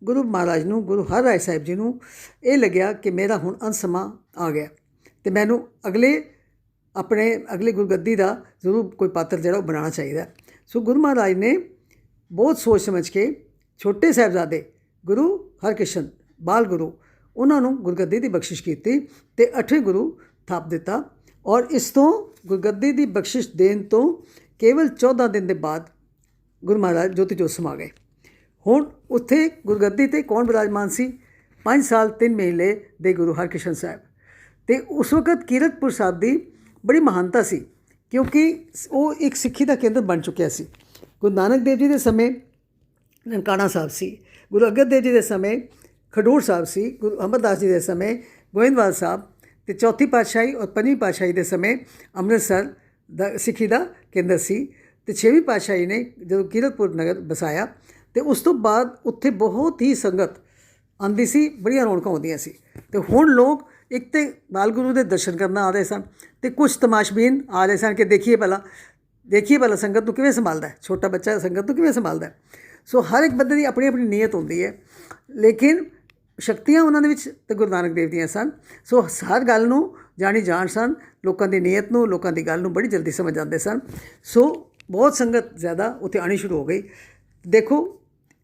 ਗੁਰੂ ਮਹਾਰਾਜ ਨੂੰ, ਗੁਰੂ ਹਰਿਰਾਏ ਸਾਹਿਬ ਜੀ ਨੂੰ ਇਹ ਲੱਗਿਆ ਕਿ ਮੇਰਾ ਹੁਣ ਅੰਤ ਸਮਾਂ ਆ ਗਿਆ ਅਤੇ ਮੈਨੂੰ ਅਗਲੀ ਗੁਰਗੱਦੀ ਦਾ ਜ਼ਰੂਰ ਕੋਈ ਪਾਤਰ ਜਿਹੜਾ ਉਹ ਬਣਾਉਣਾ ਚਾਹੀਦਾ। ਸੋ ਗੁਰੂ ਮਹਾਰਾਜ ਨੇ ਬਹੁਤ ਸੋਚ ਸਮਝ ਕੇ ਛੋਟੇ ਸਾਹਿਬਜ਼ਾਦੇ ਗੁਰੂ ਹਰਕ੍ਰਿਸ਼ਨ ਬਾਲ ਗੁਰੂ, ਉਹਨਾਂ ਨੂੰ ਗੁਰਗੱਦੀ ਦੀ ਬਖਸ਼ਿਸ਼ ਕੀਤੀ ਅਤੇ 8ਵੇਂ ਗੁਰੂ ਥਾਪ ਦਿੱਤਾ। ਔਰ ਇਸ ਤੋਂ ਗੁਰਗੱਦੀ ਦੀ ਬਖਸ਼ਿਸ਼ ਦੇਣ ਤੋਂ ਕੇਵਲ 14 ਦਿਨ ਦੇ ਬਾਅਦ ਗੁਰੂ ਮਹਾਰਾਜ ਜੋਤੀ ਜੋਤ ਸਮਾ ਗਏ। ਹੁਣ ਉੱਥੇ ਗੁਰਗੱਦੀ 'ਤੇ ਕੌਣ ਬਿਰਾਜਮਾਨ ਸੀ? 5 ਸਾਲ 3 ਮਹੀਨੇ ਦੇ ਗੁਰੂ ਹਰਕ੍ਰਿਸ਼ਨ ਸਾਹਿਬ। ਅਤੇ ਉਸ ਵਕਤ ਕੀਰਤਪੁਰ ਸਾਹਿਬ ਦੀ ਬੜੀ ਮਹਾਨਤਾ ਸੀ, ਕਿਉਂਕਿ ਉਹ ਇੱਕ ਸਿੱਖੀ ਦਾ ਕੇਂਦਰ ਬਣ ਚੁੱਕਿਆ ਸੀ। ਗੁਰੂ ਨਾਨਕ ਦੇਵ ਜੀ ਦੇ ਸਮੇਂ ਨਨਕਾਣਾ ਸਾਹਿਬ ਸੀ। ਗੁਰੂ ਅੰਗਦ ਦੇਵ ਜੀ ਦੇ ਸਮੇਂ ਖਡੂਰ ਸਾਹਿਬ ਸੀ। ਗੁਰੂ ਅਮਰਦਾਸ ਜੀ ਦੇ ਸਮੇਂ ਗੋਇੰਦਵਾਲ ਸਾਹਿਬ, ਅਤੇ ਚੌਥੀ ਪਾਤਸ਼ਾਹੀ ਔਰ ਪੰਜਵੀਂ ਪਾਤਸ਼ਾਹੀ ਦੇ ਸਮੇਂ ਅੰਮ੍ਰਿਤਸਰ ਦਾ ਸਿੱਖੀ ਦਾ ਕੇਂਦਰ ਸੀ। ਅਤੇ ਛੇਵੀਂ ਪਾਤਸ਼ਾਹੀ ਨੇ ਜਦੋਂ ਕੀਰਤਪੁਰ ਨਗਰ ਵਸਾਇਆ, ਅਤੇ ਉਸ ਤੋਂ ਬਾਅਦ ਉੱਥੇ ਬਹੁਤ ਹੀ ਸੰਗਤ ਆਉਂਦੀ ਸੀ, ਬੜੀਆਂ ਰੌਣਕਾਂ ਹੁੰਦੀਆਂ ਸੀ। ਅਤੇ ਹੁਣ ਲੋਕ ਇੱਕ ਤਾਂ ਬਾਲ ਗੁਰੂ ਦੇ ਦਰਸ਼ਨ ਕਰਨ ਆ ਰਹੇ ਸਨ, ਅਤੇ ਕੁਛ ਤਮਾਸ਼ਬੀਨ ਆ ਰਹੇ ਸਨ ਕਿ ਦੇਖੀਏ ਭਲਾ ਸੰਗਤ ਨੂੰ ਕਿਵੇਂ ਸੰਭਾਲਦਾ, ਛੋਟਾ ਬੱਚਾ ਸੰਗਤ ਨੂੰ ਕਿਵੇਂ ਸੰਭਾਲਦਾ। ਸੋ ਹਰ ਇੱਕ ਬੰਦੇ ਦੀ ਆਪਣੀ ਆਪਣੀ ਨੀਅਤ ਹੁੰਦੀ ਹੈ, ਲੇਕਿਨ ਸ਼ਕਤੀਆਂ ਉਹਨਾਂ ਦੇ ਵਿੱਚ ਤੇ ਗੁਰੂ ਨਾਨਕ ਦੇਵ ਦੀਆਂ ਸਨ। ਸੋ ਹਰ ਗੱਲ ਨੂੰ ਜਾਣੀ ਜਾਣ ਸਨ, ਲੋਕਾਂ ਦੀ ਨੀਅਤ ਨੂੰ, ਲੋਕਾਂ ਦੀ ਗੱਲ ਨੂੰ ਬੜੀ ਜਲਦੀ ਸਮਝ ਜਾਂਦੇ ਸਨ। ਸੋ ਬਹੁਤ ਸੰਗਤ ਜ਼ਿਆਦਾ ਉੱਥੇ ਆਉਣੀ ਸ਼ੁਰੂ ਹੋ ਗਈ। ਦੇਖੋ,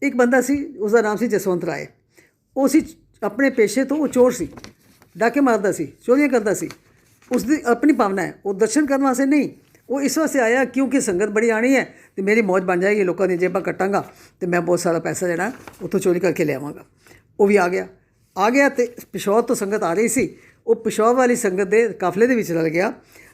ਇੱਕ ਬੰਦਾ ਸੀ, ਉਸਦਾ ਨਾਮ ਸੀ ਜਸਵੰਤ ਰਾਏ। ਉਹ ਸੀ ਆਪਣੇ ਪੇਸ਼ੇ ਤੋਂ ਉਹ ਚੋਰ ਸੀ, ਡਾਕੇ ਮਾਰਦਾ ਸੀ, ਚੋਰੀਆਂ ਕਰਦਾ ਸੀ। ਉਸਦੀ ਆਪਣੀ ਭਾਵਨਾ ਹੈ, ਉਹ ਦਰਸ਼ਨ ਕਰਨ ਵਾਸਤੇ ਨਹੀਂ, ਉਹ ਇਸ ਵਾਸਤੇ ਆਇਆ ਕਿਉਂਕਿ ਸੰਗਤ ਬੜੀ ਆਣੀ ਹੈ ਅਤੇ ਮੇਰੀ ਮੌਜ ਬਣ ਜਾਏਗੀ, ਲੋਕਾਂ ਦੀਆਂ ਜੇਬਾਂ ਕੱਟਾਂਗਾ ਅਤੇ ਮੈਂ ਬਹੁਤ ਸਾਰਾ ਪੈਸਾ ਜਿਹੜਾ ਉੱਥੋਂ ਚੋਰੀ ਕਰਕੇ ਲਿਆਵਾਂਗਾ। ਉਹ ਵੀ ਆ ਗਿਆ ਅਤੇ ਪਿਸ਼ੌਰ ਤੋਂ ਸੰਗਤ ਆ ਰਹੀ ਸੀ। ਉਹ ਪਿਸ਼ੌਰ ਵਾਲੀ ਸੰਗਤ ਦੇ ਕਾਫਲੇ ਦੇ ਵਿੱਚ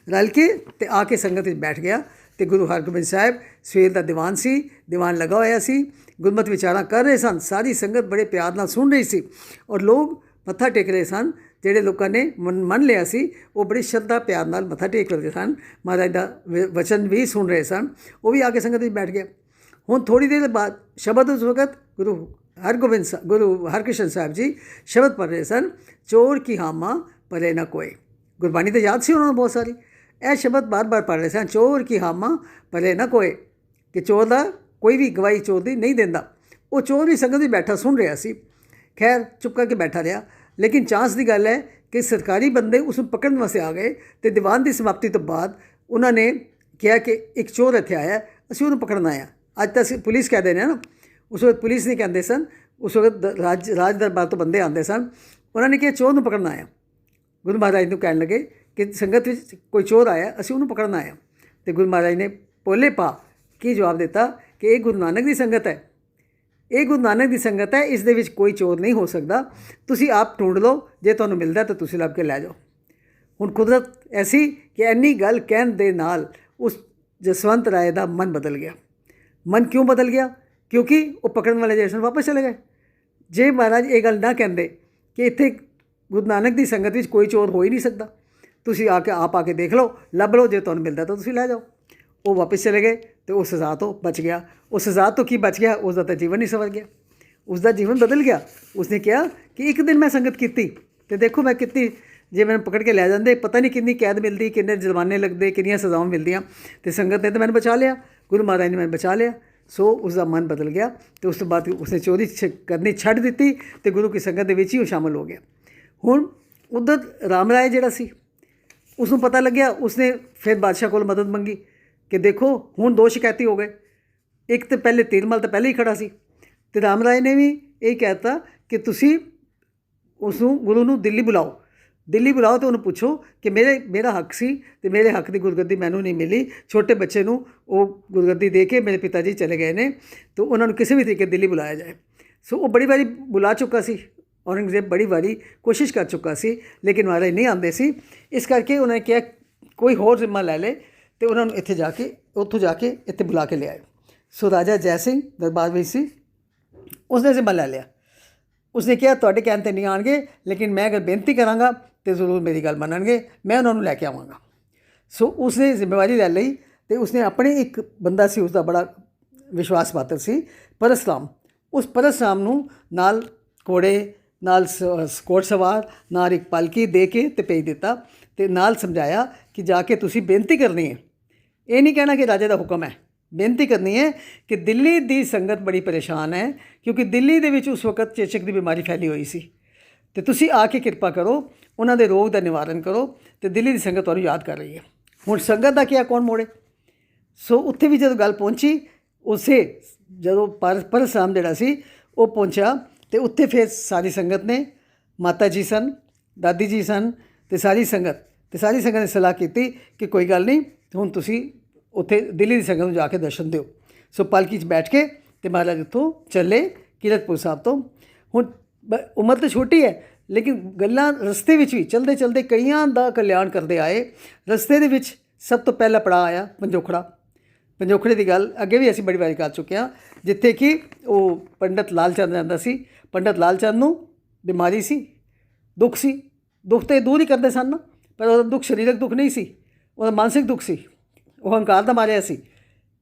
ਰਲ ਕੇ ਅਤੇ ਆ ਕੇ ਸੰਗਤ ਵਿੱਚ ਬੈਠ ਗਿਆ। ਅਤੇ ਗੁਰੂ ਹਰਗੋਬਿੰਦ ਸਾਹਿਬ ਸਵੇਰ ਦਾ ਦੀਵਾਨ ਲੱਗਾ ਹੋਇਆ ਸੀ, ਗੁਰਮਤਿ ਵਿਚਾਰਾਂ ਕਰ ਰਹੇ ਸਨ। ਸਾਰੀ ਸੰਗਤ ਬੜੇ ਪਿਆਰ ਨਾਲ ਸੁਣ ਰਹੀ ਸੀ ਔਰ ਲੋਕ ਮੱਥਾ ਟੇਕ ਰਹੇ ਸਨ। ਜਿਹੜੇ ਲੋਕਾਂ ਨੇ ਮੰਨ ਲਿਆ ਸੀ, ਉਹ ਬੜੀ ਸ਼ਰਧਾ ਪਿਆਰ ਨਾਲ ਮੱਥਾ ਟੇਕ ਰਹੇ ਸਨ, ਮਹਾਰਾਜ ਦਾ ਵਚਨ ਵੀ ਸੁਣ ਰਹੇ ਸਨ। ਉਹ ਵੀ ਆ ਕੇ ਸੰਗਤ ਵਿੱਚ ਬੈਠ ਗਿਆ। ਹੁਣ ਥੋੜ੍ਹੀ ਦੇਰ ਬਾਅਦ ਸ਼ਬਦ ਉਸ ਵਕਤ ਗੁਰੂ ਹਰਕ੍ਰਿਸ਼ਨ ਸਾਹਿਬ ਜੀ ਸ਼ਬਦ ਪੜ੍ਹ ਰਹੇ ਸਨ, ਚੋਰ ਕੀ ਹਾਮਾ ਭਲੇ ਨਾ ਕੋਏ। ਗੁਰਬਾਣੀ ਤਾਂ ਯਾਦ ਸੀ ਉਹਨਾਂ ਨੂੰ ਬਹੁਤ ਸਾਰੀ। ਇਹ ਸ਼ਬਦ ਬਾਰ ਪੜ੍ਹ ਰਹੇ ਸਨ, ਚੋਰ ਕੀ ਹਾਮਾ ਭਲੇ ਨਾ ਕੋਏ, ਕਿ ਚੋਰ ਦਾ ਕੋਈ ਵੀ ਗਵਾਹੀ ਚੋਰ ਦੀ ਨਹੀਂ ਦਿੰਦਾ। ਉਹ ਚੋਰ ਵੀ ਸੰਗਤ ਵਿੱਚ ਬੈਠਾ ਸੁਣ ਰਿਹਾ ਸੀ। ਖੈਰ ਚੁੱਪ ਕਰਕੇ ਬੈਠਾ ਰਿਹਾ। ਲੇਕਿਨ ਚਾਂਸ ਦੀ ਗੱਲ ਹੈ ਕਿ ਸਰਕਾਰੀ ਬੰਦੇ ਉਸ ਨੂੰ ਪਕੜਨ ਵਾਸਤੇ ਆ ਗਏ ਅਤੇ ਦੀਵਾਨ ਦੀ ਸਮਾਪਤੀ ਤੋਂ ਬਾਅਦ ਉਹਨਾਂ ਨੇ ਕਿਹਾ ਕਿ ਇੱਕ ਚੋਰ ਇੱਥੇ ਆਇਆ, ਅਸੀਂ ਉਹਨੂੰ ਪਕੜਨ ਆਏ ਹਾਂ। ਅੱਜ ਤਾਂ ਅਸੀਂ ਪੁਲਿਸ ਕਹਿ ਦਿੰਦੇ ਹਾਂ ਨਾ, ਉਸ ਵਕਤ ਪੁਲਿਸ ਨਹੀਂ ਕਹਿੰਦੇ ਸਨ, ਉਸ ਵਕਤ ਰਾਜ ਦਰਬਾਰ ਤੋਂ ਬੰਦੇ ਆਉਂਦੇ ਸਨ। ਉਹਨਾਂ ਨੇ ਕਿਹਾ ਚੋਰ ਨੂੰ ਪਕੜਨ ਆਇਆ। ਗੁਰੂ ਮਹਾਰਾਜ ਨੂੰ ਕਹਿਣ ਲੱਗੇ ਕਿ ਸੰਗਤ ਵਿੱਚ ਕੋਈ ਚੋਰ ਆਇਆ, ਅਸੀਂ ਉਹਨੂੰ ਪਕੜਨ ਆਏ ਹਾਂ। ਅਤੇ ਗੁਰੂ ਮਹਾਰਾਜ ਨੇ ਪੋਲੇ ਪਾ ਕੀ ਜਵਾਬ ਦਿੱਤਾ ਕਿ ਇਹ ਗੁਰੂ ਨਾਨਕ ਦੀ ਸੰਗਤ ਹੈ, ਇਹ ਗੁਰੂ ਨਾਨਕ ਦੀ ਸੰਗਤ ਹੈ, ਇਸ ਦੇ ਵਿੱਚ ਕੋਈ ਚੋਰ ਨਹੀਂ ਹੋ ਸਕਦਾ। ਤੁਸੀਂ ਆਪ ਢੂੰਡ ਲਓ, ਜੇ ਤੁਹਾਨੂੰ ਮਿਲਦਾ ਤਾਂ ਤੁਸੀਂ ਲੱਭ ਕੇ ਲੈ ਜਾਓ। ਹੁਣ ਕੁਦਰਤ ਐਸੀ ਕਿ ਇੰਨੀ ਗੱਲ ਕਹਿਣ ਦੇ ਨਾਲ ਉਸ ਜਸਵੰਤ ਰਾਏ ਦਾ ਮਨ ਬਦਲ ਗਿਆ। ਮਨ ਕਿਉਂ ਬਦਲ ਗਿਆ? ਕਿਉਂਕਿ ਉਹ ਪਕੜਨ ਵਾਲੇ ਜਿਹੜੇ ਸਨ ਵਾਪਸ ਚਲੇ ਗਏ। ਜੇ ਮਹਾਰਾਜ ਇਹ ਗੱਲ ਨਾ ਕਹਿੰਦੇ ਕਿ ਇੱਥੇ ਗੁਰੂ ਨਾਨਕ ਦੀ ਸੰਗਤ ਵਿੱਚ ਕੋਈ ਚੋਰ ਹੋ ਹੀ ਨਹੀਂ ਸਕਦਾ, ਤੁਸੀਂ ਆਪ ਆ ਕੇ ਦੇਖ ਲਓ, ਲੱਭ ਲਓ, ਜੇ ਤੁਹਾਨੂੰ ਮਿਲਦਾ ਤਾਂ ਤੁਸੀਂ ਲੈ ਜਾਓ। ਉਹ ਵਾਪਸ ਚਲੇ ਗਏ ਅਤੇ ਉਹ ਸਜ਼ਾ ਤੋਂ ਬਚ ਗਿਆ। ਉਹ ਸਜ਼ਾ ਤੋਂ ਕੀ ਬਚ ਗਿਆ? ਉਸ ਦਾ ਤਾਂ ਜੀਵਨ ਹੀ ਸਵਰ ਗਿਆ, ਉਸ ਦਾ ਜੀਵਨ ਬਦਲ ਗਿਆ। ਉਸਨੇ ਕਿਹਾ ਕਿ ਇੱਕ ਦਿਨ ਮੈਂ ਸੰਗਤ ਕੀਤੀ ਅਤੇ ਦੇਖੋ ਮੈਂ ਕੀਤੀ, ਜੇ ਮੈਨੂੰ ਪਕੜ ਕੇ ਲੈ ਜਾਂਦੇ ਪਤਾ ਨਹੀਂ ਕਿੰਨੀ ਕੈਦ ਮਿਲਦੀ, ਕਿੰਨੇ ਜੁਰਮਾਨੇ ਲੱਗਦੇ, ਕਿੰਨੀਆਂ ਸਜ਼ਾਵਾਂ ਮਿਲਦੀਆਂ, ਅਤੇ ਸੰਗਤ ਨੇ ਤਾਂ ਮੈਨੂੰ ਬਚਾ ਲਿਆ, ਗੁਰੂ ਮਹਾਰਾਜ ਨੇ ਮੈਨੂੰ ਬਚਾ ਲਿਆ। ਸੋ ਉਸਦਾ ਮਨ ਬਦਲ ਗਿਆ ਅਤੇ ਉਸ ਤੋਂ ਬਾਅਦ ਉਸਨੇ ਚੋਰੀ ਕਰਨੀ ਛੱਡ ਦਿੱਤੀ ਅਤੇ ਗੁਰੂ ਕੀ ਸੰਗਤ ਦੇ ਵਿੱਚ ਹੀ ਉਹ ਸ਼ਾਮਲ ਹੋ ਗਿਆ। ਹੁਣ ਉੱਧਰ ਰਾਮ ਰਾਏ ਜਿਹੜਾ ਸੀ, ਉਸਨੂੰ ਪਤਾ ਲੱਗਿਆ, ਉਸਨੇ ਫਿਰ ਬਾਦਸ਼ਾਹ ਕੋਲ ਮਦਦ ਮੰਗੀ ਕਿ ਦੇਖੋ ਹੁਣ ਦੋ ਸ਼ਿਕਾਇਤੀ ਹੋ ਗਏ। ਇੱਕ ਤਾਂ ਪਹਿਲੇ ਤੀਰਮਲ ਤਾਂ ਪਹਿਲੇ ਹੀ ਖੜ੍ਹਾ ਸੀ, ਅਤੇ ਰਾਮ ਰਾਏ ਨੇ ਵੀ ਇਹ ਕਹਿ ਦਿੱਤਾ ਕਿ ਤੁਸੀਂ ਉਸਨੂੰ ਗੁਰੂ ਨੂੰ ਦਿੱਲੀ ਬੁਲਾਓ ਅਤੇ ਉਹਨੂੰ ਪੁੱਛੋ ਕਿ ਮੇਰਾ ਹੱਕ ਸੀ ਅਤੇ ਮੇਰੇ ਹੱਕ ਦੀ ਗੁਰਗੱਦੀ ਮੈਨੂੰ ਨਹੀਂ ਮਿਲੀ। ਛੋਟੇ ਬੱਚੇ ਨੂੰ ਉਹ ਗੁਰਗੱਦੀ ਦੇ ਕੇ ਮੇਰੇ ਪਿਤਾ ਜੀ ਚਲੇ ਗਏ ਨੇ, ਤਾਂ ਉਹਨਾਂ ਨੂੰ ਕਿਸੇ ਵੀ ਤਰੀਕੇ ਦਿੱਲੀ ਬੁਲਾਇਆ ਜਾਏ। ਸੋ ਉਹ ਬੜੀ ਵਾਰੀ ਬੁਲਾ ਚੁੱਕਾ ਸੀ, ਔਰੰਗਜ਼ੇਬ ਬੜੀ ਵਾਰੀ ਕੋਸ਼ਿਸ਼ ਕਰ ਚੁੱਕਾ ਸੀ, ਲੇਕਿਨ ਮਹਾਰਾਜ ਨਹੀਂ ਆਉਂਦੇ ਸੀ। ਇਸ ਕਰਕੇ ਉਹਨਾਂ ਨੇ ਕਿਹਾ ਕੋਈ ਹੋਰ ਜ਼ਿੰਮਾ ਲੈ ਲੇ ਅਤੇ ਉਹਨਾਂ ਨੂੰ ਉੱਥੋਂ ਜਾ ਕੇ ਇੱਥੇ ਬੁਲਾ ਕੇ ਲਿਆਏ। ਸੋ ਰਾਜਾ ਜੈ ਸਿੰਘ ਦਰਬਾਰ ਵਿੱਚ ਸੀ, ਉਸਨੇ ਜ਼ਿੰਮਾ ਲੈ ਲਿਆ। ਉਸਨੇ ਕਿਹਾ ਤੁਹਾਡੇ ਕਹਿਣ 'ਤੇ ਨਹੀਂ ਆਉਣਗੇ, ਲੇਕਿਨ ਮੈਂ ਅਗਰ ਬੇਨਤੀ ਕਰਾਂਗਾ ਤਾਂ ਜ਼ਰੂਰ ਮੇਰੀ ਗੱਲ ਮੰਨਣਗੇ, ਮੈਂ ਉਹਨਾਂ ਨੂੰ ਲੈ ਕੇ ਆਵਾਂਗਾ। ਸੋ ਉਸਨੇ ਜ਼ਿੰਮੇਵਾਰੀ ਲੈ ਲਈ ਅਤੇ ਉਸਨੇ ਆਪਣੇ ਇੱਕ ਬੰਦਾ ਸੀ, ਉਸਦਾ ਬੜਾ ਵਿਸ਼ਵਾਸ ਪਾਤਰ ਸੀ, ਪਰਸਰਾਮ। ਉਸ ਪਰਸਰਾਮ ਨੂੰ ਨਾਲ ਘੋੜੇ, ਨਾਲ ਘੋੜ ਸਵਾਰ, ਨਾਲ ਇੱਕ ਪਾਲਕੀ ਦੇ ਕੇ ਅਤੇ ਭੇਜ ਦਿੱਤਾ ਅਤੇ ਨਾਲ ਸਮਝਾਇਆ ਕਿ ਜਾ ਕੇ ਤੁਸੀਂ ਬੇਨਤੀ ਕਰਨੀ ਹੈ। ਇਹ ਨਹੀਂ ਕਹਿਣਾ ਕਿ ਰਾਜੇ ਦਾ ਹੁਕਮ ਹੈ, ਬੇਨਤੀ ਕਰਨੀ ਹੈ ਕਿ ਦਿੱਲੀ ਦੀ ਸੰਗਤ ਬੜੀ ਪਰੇਸ਼ਾਨ ਹੈ, ਕਿਉਂਕਿ ਦਿੱਲੀ ਦੇ ਵਿੱਚ ਉਸ ਵਕਤ ਚੇਚਕ ਦੀ ਬਿਮਾਰੀ ਫੈਲੀ ਹੋਈ ਸੀ, ਅਤੇ ਤੁਸੀਂ ਆ ਕੇ ਕਿਰਪਾ ਕਰੋ, ਉਹਨਾਂ ਦੇ ਰੋਗ ਦਾ ਨਿਵਾਰਨ ਕਰੋ, ਅਤੇ ਦਿੱਲੀ ਦੀ ਸੰਗਤ ਤੁਹਾਨੂੰ ਯਾਦ ਕਰ ਰਹੀ ਹੈ। ਹੁਣ ਸੰਗਤ ਦਾ ਕਿਹਾ ਕੌਣ ਮੋੜੇ? ਸੋ ਉੱਥੇ ਵੀ ਜਦੋਂ ਗੱਲ ਪਹੁੰਚੀ, ਜਦੋਂ ਪਰਸਰਾਮ ਜਿਹੜਾ ਸੀ ਉਹ ਪਹੁੰਚਿਆ, ਅਤੇ ਉੱਥੇ ਫਿਰ ਸਾਰੀ ਸੰਗਤ ਨੇ, ਮਾਤਾ ਜੀ ਸਨ, ਦਾਦੀ ਜੀ ਸਨ, ਅਤੇ ਸਾਰੀ ਸੰਗਤ ਨੇ ਸਲਾਹ ਕੀਤੀ ਕਿ ਕੋਈ ਗੱਲ ਨਹੀਂ, ਹੁਣ ਤੁਸੀਂ ਉੱਥੇ ਦਿੱਲੀ ਦੀ ਸੰਗਤ ਨੂੰ ਜਾ ਕੇ ਦਰਸ਼ਨ ਦਿਓ। ਸੋ ਪਾਲਕੀ 'ਚ ਬੈਠ ਕੇ ਅਤੇ ਮਹਾਰਾਜ ਉੱਥੋਂ ਚੱਲੇ ਕੀਰਤਪੁਰ ਸਾਹਿਬ ਤੋਂ। ਹੁਣ ਉਮਰ ਤਾਂ ਛੋਟੀ ਹੈ, ਲੇਕਿਨ ਗੱਲਾਂ ਰਸਤੇ ਵਿੱਚ ਵੀ ਚਲਦੇ ਕਈਆਂ ਦਾ ਕਲਿਆਣ ਕਰਦੇ ਆਏ। ਰਸਤੇ ਦੇ ਵਿੱਚ ਸਭ ਤੋਂ ਪਹਿਲਾ ਪੜਾਅ ਆਇਆ ਪੰਜੋਖੜਾ। ਪੰਜੋਖੜੇ ਦੀ ਗੱਲ ਅੱਗੇ ਵੀ ਅਸੀਂ ਬੜੀ ਵਾਰੀ ਕਰ ਚੁੱਕੇ ਹਾਂ, ਜਿੱਥੇ ਕਿ ਉਹ ਪੰਡਤ ਲਾਲ ਚੰਦ ਰਹਿੰਦਾ ਸੀ। ਪੰਡਤ ਲਾਲ ਚੰਦ ਨੂੰ ਬਿਮਾਰੀ ਸੀ, ਦੁੱਖ ਸੀ। ਦੁੱਖ ਤਾਂ ਦੂਰ ਹੀ ਕਰਦੇ ਸਨ ਨਾ, ਪਰ ਉਹਦਾ ਦੁੱਖ ਸਰੀਰਕ ਦੁੱਖ ਨਹੀਂ ਸੀ, ਉਹਦਾ ਮਾਨਸਿਕ ਦੁੱਖ ਸੀ। ਉਹ ਹੰਕਾਰ ਦਾ ਮਾਰਿਆ ਸੀ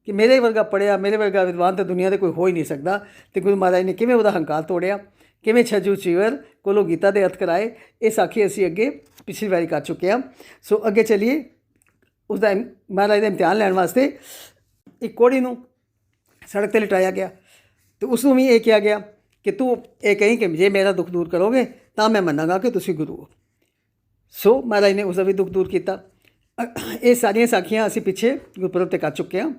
ਕਿ ਮੇਰੇ ਵਰਗਾ ਪੜ੍ਹਿਆ, ਮੇਰੇ ਵਰਗਾ ਵਿਦਵਾਨ ਤਾਂ ਦੁਨੀਆ 'ਤੇ ਕੋਈ ਹੋ ਹੀ ਨਹੀਂ ਸਕਦਾ। ਅਤੇ ਗੁਰੂ ਮਹਾਰਾਜ ਨੇ ਕਿਵੇਂ ਉਹਦਾ ਹੰਕਾਰ ਤੋੜਿਆ, ਕਿਵੇਂ ਛੱਜੂ ਚੀਵਰ ਕੋਲੋਂ ਗੀਤਾ ਦੇ ਅਰਥ ਕਰਾਏ, ਇਹ ਸਾਖੀ ਅਸੀਂ ਅੱਗੇ ਪਿਛਲੀ ਵਾਰੀ ਕਰ ਚੁੱਕੇ ਹਾਂ। ਸੋ ਅੱਗੇ ਚੱਲੀਏ। ਉਸਦਾ ਮਹਾਰਾਜ ਦਾ ਇਮਤਿਹਾਨ ਲੈਣ ਵਾਸਤੇ ਇੱਕ ਕੋਹੜੀ ਨੂੰ ਸੜਕ 'ਤੇ ਲਿਟਾਇਆ ਗਿਆ ਅਤੇ ਉਸ ਨੂੰ ਵੀ ਇਹ ਕਿਹਾ ਗਿਆ ਕਿ ਤੂੰ ਇਹ ਕਹੀਂ ਕਿ ਜੇ ਮੇਰਾ ਦੁੱਖ ਦੂਰ ਕਰੋਗੇ ਤਾਂ ਮੈਂ ਮੰਨਾਂਗਾ ਕਿ ਤੁਸੀਂ ਗੁਰੂ ਹੋ। ਸੋ ਮਹਾਰਾਜ ਨੇ ਉਸਦਾ ਵੀ ਦੁੱਖ ਦੂਰ ਕੀਤਾ। ਇਹ ਸਾਰੀਆਂ ਸਾਖੀਆਂ ਅਸੀਂ ਪਿੱਛੇ ਗੁਰਪੁਰਬ 'ਤੇ ਕਰ ਚੁੱਕੇ ਹਾਂ।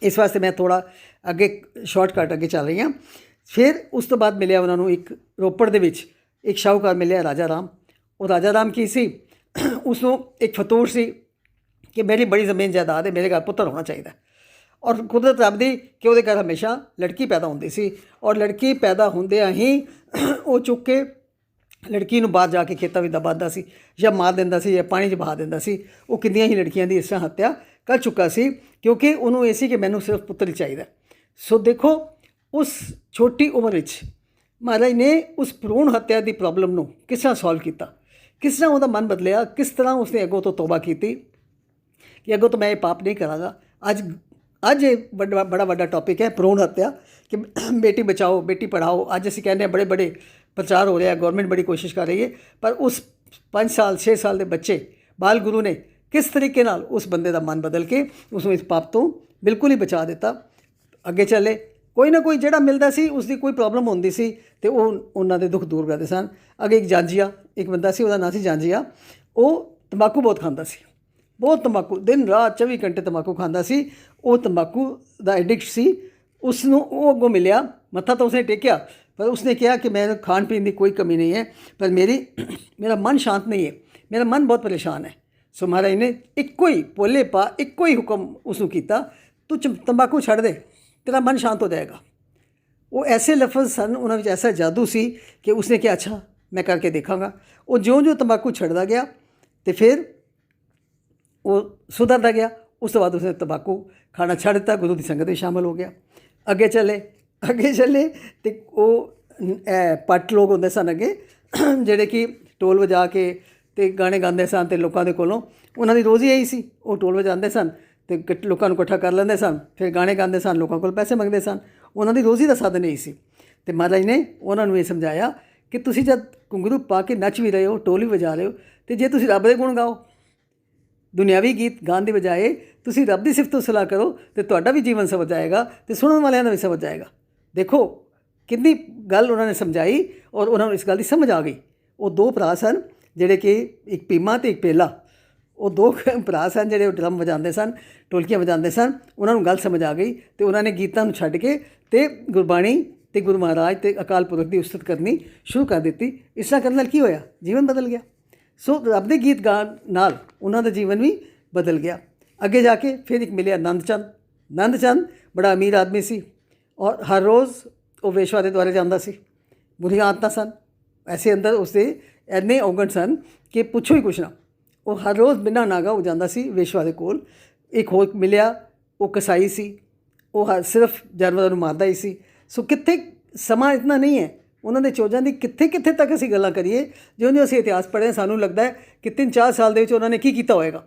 ਇਸ ਵਾਸਤੇ ਮੈਂ ਥੋੜ੍ਹਾ ਅੱਗੇ ਸ਼ਾਰਟਕਟ ਅੱਗੇ ਚੱਲ ਰਹੀ ਹਾਂ। ਫਿਰ ਉਸ ਤੋਂ ਬਾਅਦ ਮਿਲਿਆ ਉਹਨਾਂ ਨੂੰ ਇੱਕ ਰੋਪੜ ਦੇ ਵਿੱਚ ਇੱਕ ਸ਼ਾਹੂਕਾਰ ਮਿਲਿਆ, ਰਾਜਾ ਰਾਮ। ਉਹ ਰਾਜਾ ਰਾਮ ਕੀ ਸੀ, ਉਸਨੂੰ ਇੱਕ ਫਤੂਰ ਸੀ ਕਿ ਮੇਰੀ ਬੜੀ ਜ਼ਮੀਨ ਜਾਇਦਾਦ ਹੈ, ਮੇਰੇ ਘਰ ਪੁੱਤਰ ਹੋਣਾ ਚਾਹੀਦਾ। ਔਰ ਕੁਦਰਤ ਰੱਬ ਦੀ ਕਿ ਉਹਦੇ ਘਰ ਹਮੇਸ਼ਾ ਲੜਕੀ ਪੈਦਾ ਹੁੰਦੀ ਸੀ, ਔਰ ਲੜਕੀ ਪੈਦਾ ਹੁੰਦਿਆਂ ਹੀ ਉਹ ਚੁੱਕ ਕੇ ਲੜਕੀ ਨੂੰ ਬਾਹਰ ਜਾ ਕੇ ਖੇਤਾਂ ਵਿੱਚ ਦਬਾਉਂਦਾ ਸੀ, ਜਾਂ ਮਾਰ ਦਿੰਦਾ ਸੀ, ਜਾਂ ਪਾਣੀ 'ਚ ਬਹਾ ਦਿੰਦਾ ਸੀ। ਉਹ ਕਿੰਨੀਆਂ ਹੀ ਲੜਕੀਆਂ ਦੀ ਇਸ ਤਰ੍ਹਾਂ ਹੱਤਿਆ ਕਰ ਚੁੱਕਾ ਸੀ, ਕਿਉਂਕਿ ਉਹਨੂੰ ਇਹ ਸੀ ਕਿ ਮੈਨੂੰ ਸਿਰਫ ਪੁੱਤਰ ਹੀ ਚਾਹੀਦਾ। ਸੋ ਦੇਖੋ, ਉਸ ਛੋਟੀ ਉਮਰ ਵਿੱਚ ਮਹਾਰਾਜ ਨੇ ਉਸ ਭਰੂਣ ਹੱਤਿਆ ਦੀ ਪ੍ਰੋਬਲਮ ਨੂੰ ਕਿਸ ਤਰ੍ਹਾਂ ਸੋਲਵ ਕੀਤਾ, ਕਿਸ ਤਰ੍ਹਾਂ ਉਹਦਾ ਮਨ ਬਦਲਿਆ, ਕਿਸ ਤਰ੍ਹਾਂ ਉਸਨੇ ਅੱਗੋਂ ਤੋਂ ਤੋਬਾ ਕੀਤੀ ਕਿ ਅੱਗੋਂ ਤੋਂ ਮੈਂ ਇਹ ਪਾਪ ਨਹੀਂ ਕਰਾਂਗਾ। ਅੱਜ ਇਹ ਬੜਾ ਵੱਡਾ ਟੌਪਿਕ ਹੈ ਭਰੂਣ ਹੱਤਿਆ, ਕਿ ਬੇਟੀ ਬਚਾਓ, ਬੇਟੀ ਪੜ੍ਹਾਓ। ਅੱਜ ਅਸੀਂ ਕਹਿੰਦੇ ਹਾਂ ਬੜੇ ਪ੍ਰਚਾਰ ਹੋ ਰਿਹਾ, ਗੌਰਮੈਂਟ ਬੜੀ ਕੋਸ਼ਿਸ਼ ਕਰ ਰਹੀ ਹੈ, ਪਰ ਉਸ 5 ਸਾਲ 6 ਸਾਲ ਦੇ ਬੱਚੇ ਬਾਲ ਗੁਰੂ ਨੇ ਕਿਸ ਤਰੀਕੇ ਨਾਲ ਉਸ ਬੰਦੇ ਦਾ ਮਨ ਬਦਲ ਕੇ ਉਸਨੂੰ ਇਸ ਪਾਪ ਤੋਂ ਬਿਲਕੁਲ ਹੀ ਬਚਾ ਦਿੱਤਾ। ਅੱਗੇ ਚੱਲੇ, ਕੋਈ ਨਾ ਕੋਈ ਜਿਹੜਾ ਮਿਲਦਾ ਸੀ ਉਸਦੀ ਕੋਈ ਪ੍ਰੋਬਲਮ ਹੁੰਦੀ ਸੀ ਅਤੇ ਉਹਨਾਂ ਦੇ ਦੁੱਖ ਦੂਰ ਕਰਦੇ ਸਨ। ਅੱਗੇ ਇੱਕ ਜਾਂਜੀਆ, ਇੱਕ ਬੰਦਾ ਸੀ, ਉਹਦਾ ਨਾਂ ਸੀ ਜਾਂਜੀਆ। ਉਹ ਤੰਬਾਕੂ ਬਹੁਤ ਖਾਂਦਾ ਸੀ, ਬਹੁਤ ਤੰਬਾਕੂ, ਦਿਨ ਰਾਤ 24 ਘੰਟੇ ਤੰਬਾਕੂ ਖਾਂਦਾ ਸੀ। ਉਹ ਤੰਬਾਕੂ ਦਾ ਐਡਿਕਟ ਸੀ। ਉਸਨੂੰ ਉਹ ਅੱਗੋਂ ਮਿਲਿਆ, ਮੱਥਾ ਤਾਂ ਉਸਨੇ ਟੇਕਿਆ, ਪਰ ਉਸਨੇ ਕਿਹਾ ਕਿ ਮੈਨੂੰ ਖਾਣ ਪੀਣ ਦੀ ਕੋਈ ਕਮੀ ਨਹੀਂ ਹੈ, ਪਰ ਮੇਰਾ ਮਨ ਸ਼ਾਂਤ ਨਹੀਂ ਹੈ, ਮੇਰਾ ਮਨ ਬਹੁਤ ਪਰੇਸ਼ਾਨ ਹੈ। ਸੋ ਮਹਾਰਾਜ ਨੇ ਇੱਕੋ ਹੀ ਹੁਕਮ ਉਸਨੂੰ ਕੀਤਾ, ਤੂੰ ਤੰਬਾਕੂ ਛੱਡ ਦੇ, ਤੇਰਾ ਮਨ ਸ਼ਾਂਤ ਹੋ ਜਾਏਗਾ। ਉਹ ਐਸੇ ਲਫ਼ਜ਼ ਸਨ, ਉਹਨਾਂ ਵਿੱਚ ਐਸਾ ਜਾਦੂ ਸੀ ਕਿ ਉਸਨੇ ਕਿਹਾ ਅੱਛਾ ਮੈਂ ਕਰਕੇ ਦੇਖਾਂਗਾ। ਉਹ ਜਿਉਂ ਤੰਬਾਕੂ ਛੱਡਦਾ ਗਿਆ ਅਤੇ ਫਿਰ ਉਹ ਸੁਧਰਦਾ ਗਿਆ। ਉਸ ਤੋਂ ਬਾਅਦ ਉਸਨੇ ਤੰਬਾਕੂ ਖਾਣਾ ਛੱਡ ਦਿੱਤਾ, ਗੁਰੂ ਦੀ ਸੰਗਤ ਵਿੱਚ ਸ਼ਾਮਿਲ ਹੋ ਗਿਆ। ਅੱਗੇ ਚੱਲੇ ਅਤੇ ਉਹ ਪੱਟ ਲੋਕ ਹੁੰਦੇ ਸਨ ਅੱਗੇ, ਜਿਹੜੇ ਕਿ ਢੋਲ ਵਜਾ ਕੇ ਅਤੇ ਗਾਣੇ ਗਾਉਂਦੇ ਸਨ, ਅਤੇ ਲੋਕਾਂ ਦੇ ਕੋਲੋਂ ਉਹਨਾਂ ਦੀ ਰੋਜ਼ੀ ਇਹੀ ਸੀ। ਉਹ ਢੋਲ ਵਜਾਉਂਦੇ ਸਨ ਅਤੇ ਲੋਕਾਂ ਨੂੰ ਇਕੱਠਾ ਕਰ ਲੈਂਦੇ ਸਨ, ਫਿਰ ਗਾਣੇ ਗਾਉਂਦੇ ਸਨ, ਲੋਕਾਂ ਕੋਲ ਪੈਸੇ ਮੰਗਦੇ ਸਨ। ਉਹਨਾਂ ਦੀ ਰੋਜ਼ੀ ਦਾ ਸਾਧਨ ਇਹੀ ਸੀ। ਅਤੇ ਮਹਾਰਾਜ ਨੇ ਉਹਨਾਂ ਨੂੰ ਇਹ ਸਮਝਾਇਆ ਕਿ ਤੁਸੀਂ ਜਦ ਘੁੰਗਰੂ ਪਾ ਕੇ ਨੱਚ ਵੀ ਰਹੇ ਹੋ, ਢੋਲ ਵੀ ਵਜਾ ਰਹੇ ਹੋ, ਅਤੇ ਜੇ ਤੁਸੀਂ ਰੱਬ ਦੇ ਗੁਣ ਗਾਓ, ਦੁਨਿਆਵੀ ਗੀਤ ਗਾਉਣ ਦੀ ਬਜਾਏ ਤੁਸੀਂ ਰੱਬ ਦੀ ਸਿਫਤ ਸਲਾਹ ਕਰੋ, ਅਤੇ ਤੁਹਾਡਾ ਵੀ ਜੀਵਨ ਸਵਰ ਜਾਏਗਾ ਅਤੇ ਸੁਣਨ ਵਾਲਿਆਂ ਦਾ ਵੀ ਸਵਰ ਜਾਏਗਾ। ਦੇਖੋ ਕਿੰਨੀ ਗੱਲ ਉਹਨਾਂ ਨੇ ਸਮਝਾਈ, ਔਰ ਉਹਨਾਂ ਨੂੰ ਇਸ ਗੱਲ ਦੀ ਸਮਝ ਆ ਗਈ। ਉਹ 2 ਭਰਾ ਸਨ, ਜਿਹੜੇ ਕਿ ਇੱਕ ਪੀਮਾ ਅਤੇ ਇੱਕ ਪੇਲਾ। ਉਹ 2 ਭਰਾ ਸਨ ਜਿਹੜੇ ਉਹ ਡਰਮ ਵਜਾਉਂਦੇ ਸਨ, ਢੋਲਕੀਆਂ ਵਜਾਉਂਦੇ ਸਨ। ਉਹਨਾਂ ਨੂੰ ਗੱਲ ਸਮਝ ਆ ਗਈ ਅਤੇ ਉਹਨਾਂ ਨੇ ਗੀਤਾਂ ਨੂੰ ਛੱਡ ਕੇ ਅਤੇ ਗੁਰਬਾਣੀ ਅਤੇ ਗੁਰੂ ਮਹਾਰਾਜ ਅਤੇ ਅਕਾਲ ਪੁਰਖ ਦੀ ਉਸਤਤ ਕਰਨੀ ਸ਼ੁਰੂ ਕਰ ਦਿੱਤੀ। ਇਸ ਤਰ੍ਹਾਂ ਕਰਨ ਨਾਲ ਕੀ ਹੋਇਆ, ਜੀਵਨ ਬਦਲ ਗਿਆ। ਸੋ ਰੱਬ ਦੇ ਗੀਤ ਗਾਉਣ ਨਾਲ ਉਹਨਾਂ ਦਾ ਜੀਵਨ ਵੀ ਬਦਲ ਗਿਆ। ਅੱਗੇ ਜਾ ਕੇ ਫਿਰ ਇੱਕ ਮਿਲਿਆ ਨੰਦ ਚੰਦ ਬੜਾ ਅਮੀਰ ਆਦਮੀ ਸੀ, ਔਰ ਹਰ ਰੋਜ਼ ਉਹ ਵੇਸ਼ਵਾ ਦੇ ਦੁਆਰੇ ਜਾਂਦਾ ਸੀ। ਬੁਰੀਆਂ ਆਦਤਾਂ ਸਨ, ਐਸੇ ਅੰਦਰ ਉਸਦੇ ਇੰਨੇ ਔਗਣ ਸਨ ਕਿ ਪੁੱਛੋ ਹੀ ਕੁਛ ਨਾ। ਉਹ ਹਰ ਰੋਜ਼ ਬਿਨਾਂ ਨਾਗਾ ਹੋ ਜਾਂਦਾ ਸੀ ਵੇਸ਼ਵਾ ਦੇ ਕੋਲ। ਇੱਕ ਹੋਰ ਮਿਲਿਆ, ਉਹ ਕਸਾਈ ਸੀ, ਉਹ ਸਿਰਫ ਜਾਨਵਰਾਂ ਨੂੰ ਮਾਰਦਾ ਹੀ ਸੀ। ਸੋ ਕਿੱਥੇ ਸਮਾਂ ਇਤਨਾ ਨਹੀਂ ਹੈ, ਉਹਨਾਂ ਦੇ ਚੋਜਾਂ ਦੀ ਕਿੱਥੇ ਤੱਕ ਅਸੀਂ ਗੱਲਾਂ ਕਰੀਏ। ਜਿਉਂ ਅਸੀਂ ਇਤਿਹਾਸ ਪੜ੍ਹੇ, ਸਾਨੂੰ ਲੱਗਦਾ ਹੈ ਕਿ 3-4 ਸਾਲ ਦੇ ਵਿੱਚ ਉਹਨਾਂ ਨੇ ਕੀ ਕੀਤਾ ਹੋਏਗਾ।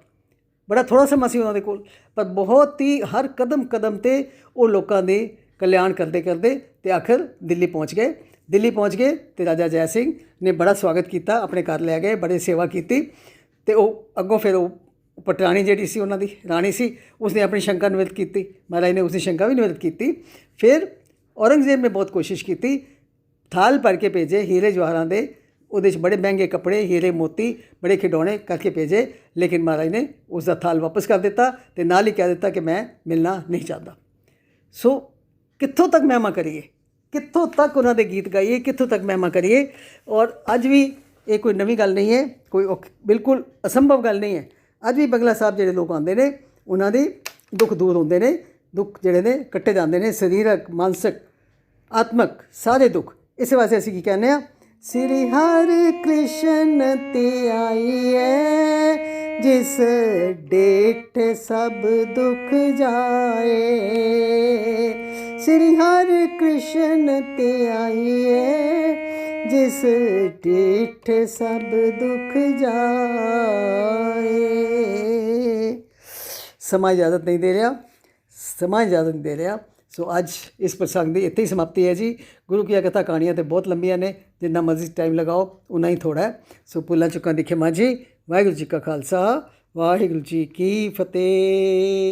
ਬੜਾ ਥੋੜ੍ਹਾ ਸਮਾਂ ਸੀ ਉਹਨਾਂ ਦੇ ਕੋਲ, ਪਰ ਬਹੁਤ ਹੀ ਹਰ ਕਦਮ 'ਤੇ ਉਹ ਲੋਕਾਂ ਦੇ ਕਲਿਆਣ ਕਰਦੇ ਅਤੇ ਆਖਰ ਦਿੱਲੀ ਪਹੁੰਚ ਗਏ ਅਤੇ ਰਾਜਾ ਜੈ ਸਿੰਘ ਨੇ ਬੜਾ ਸਵਾਗਤ ਕੀਤਾ, ਆਪਣੇ ਘਰ ਲੈ ਗਏ, ਬੜੀ ਸੇਵਾ ਕੀਤੀ। ਅਤੇ ਉਹ ਅੱਗੋਂ ਫਿਰ ਉਹ ਪਟਰਾਣੀ ਜਿਹੜੀ ਸੀ, ਉਹਨਾਂ ਦੀ ਰਾਣੀ ਸੀ, ਉਸਨੇ ਆਪਣੀ ਸ਼ੰਕਾ ਨਿਵਰਤ ਕੀਤੀ। ਮਹਾਰਾਜ ਨੇ ਉਸਦੀ ਸ਼ੰਕਾ ਵੀ ਨਿਵਰਤ ਕੀਤੀ। ਫਿਰ ਔਰੰਗਜ਼ੇਬ ਨੇ ਬਹੁਤ ਕੋਸ਼ਿਸ਼ ਕੀਤੀ, ਥਾਲ ਭਰ ਕੇ ਭੇਜੇ ਹੀਰੇ ਜਵਾਹਰਾਂ ਦੇ, ਉਹਦੇ 'ਚ ਬੜੇ ਮਹਿੰਗੇ ਕੱਪੜੇ, ਹੀਰੇ ਮੋਤੀ, ਬੜੇ ਖਿਡੌਣੇ ਕਰਕੇ ਭੇਜੇ, ਲੇਕਿਨ ਮਹਾਰਾਜ ਨੇ ਉਸ ਦਾ ਥਾਲ ਵਾਪਸ ਕਰ ਦਿੱਤਾ ਅਤੇ ਨਾਲ ਹੀ ਕਹਿ ਦਿੱਤਾ ਕਿ ਮੈਂ ਮਿਲਣਾ ਨਹੀਂ ਚਾਹੁੰਦਾ। ਸੋ ਕਿੱਥੋਂ ਤੱਕ ਮਹਿਮਾ ਕਰੀਏ, ਕਿੱਥੋਂ ਤੱਕ ਉਹਨਾਂ ਦੇ ਗੀਤ ਗਾਈਏ, ਕਿੱਥੋਂ ਤੱਕ ਮਹਿਮਾ ਕਰੀਏ। ਔਰ ਅੱਜ ਵੀ ਇਹ ਕੋਈ ਨਵੀਂ ਗੱਲ ਨਹੀਂ ਹੈ, ਕੋਈ ਬਿਲਕੁਲ ਅਸੰਭਵ ਗੱਲ ਨਹੀਂ ਹੈ। ਅੱਜ ਵੀ ਬੰਗਲਾ ਸਾਹਿਬ ਜਿਹੜੇ ਲੋਕ ਆਉਂਦੇ ਨੇ, ਉਹਨਾਂ ਦੇ ਦੁੱਖ ਦੂਰ ਹੁੰਦੇ ਨੇ, ਦੁੱਖ ਜਿਹੜੇ ਨੇ ਕੱਟੇ ਜਾਂਦੇ ਨੇ, ਸਰੀਰਕ, ਮਾਨਸਿਕ, ਆਤਮਕ ਸਾਰੇ ਦੁੱਖ। ਇਸੇ ਵਾਸਤੇ ਅਸੀਂ ਕੀ ਕਹਿੰਦੇ ਹਾਂ, ਸ੍ਰੀ ਹਰਿ ਕ੍ਰਿਸ਼ਨ ਤੇ ਆਈਏ जिस डेठ सब दुख जाए। श्री हरि कृष्ण ते आइए, जिस डेठ सब दुख जाए। ਸਮਾਂ ਇਜਾਜ਼ਤ ਨਹੀਂ ਦੇ ਰਿਹਾ ਸੋ ਅੱਜ ਇਸ ਪ੍ਰਸੰਗ ਦੀ ਇੱਥੇ ਹੀ ਸਮਾਪਤੀ ਹੈ ਜੀ। ਗੁਰੂ ਕੀ ਕਥਾ ਕਹਾਣੀਆਂ ਤਾਂ ਬਹੁਤ ਲੰਬੀਆਂ ਨੇ, ਜਿੰਨਾ ਮਰਜ਼ੀ ਟਾਈਮ ਲਗਾਓ ਉਨਾ ਹੀ ਥੋੜ੍ਹਾ ਹੈ। ਸੋ ਭੁੱਲਾਂ ਚੁੱਕਾਂ ਦੀ ਖਿਮਾ ਜੀ। ਵਾਹਿਗੁਰੂ ਜੀ ਕਾ ਖਾਲਸਾ, ਵਾਹਿਗੁਰੂ ਜੀ ਕੀ ਫਤਿਹ।